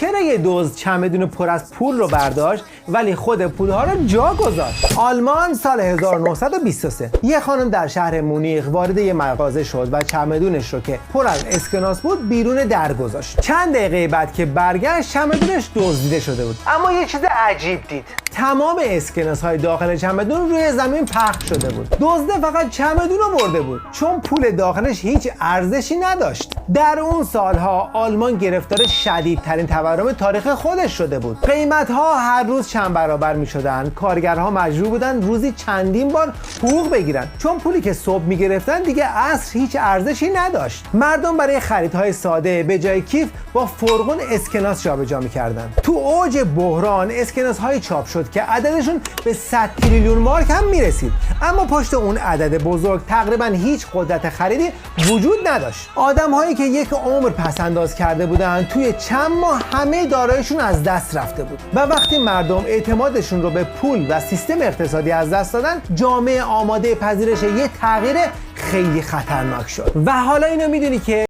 چرا یه دزد چمدون پر از پول رو برداشت ولی خود پولها رو جا گذاشت؟ آلمان سال 1923 یه خانم در شهر مونیخ وارد یه مغازه شد و چمدونش رو که پر از اسکناس بود بیرون در گذاشت. چند دقیقه بعد که برگشت چمدونش دزدیده شده بود. اما یه چیز عجیب دید. تمام اسکناس های داخل چمدون روی زمین پخش شده بود. دزد فقط چمدون رو برده بود چون پول داخلش هیچ ارزشی نداشت. در اون سالها آلمان گرفتار شدیدترین تورم تاریخ خودش شده بود. قیمت‌ها هر روز چند برابر می‌شدن. کارگرها مجبور بودن روزی چندین بار حقوق بگیرن چون پولی که صبح می‌گرفتن دیگه عصر هیچ ارزشی نداشت. مردم برای خریدهای ساده به جای کیف با فرغون اسکناس جابجا می‌کردن. تو اوج بحران اسکناس‌های چاپ شد که عددشون به 100 تریلیون مارک هم می‌رسید. اما پشت اون عدد بزرگ تقریباً هیچ قدرت خریدی وجود نداشت. آدم‌هایی که یک عمر پس‌انداز کرده بودن توی چند ماه همه داراییشون از دست رفته بود و وقتی مردم اعتمادشون رو به پول و سیستم اقتصادی از دست دادن جامعه آماده پذیرش یه تغییر خیلی خطرناک شد. و حالا اینو میدونی که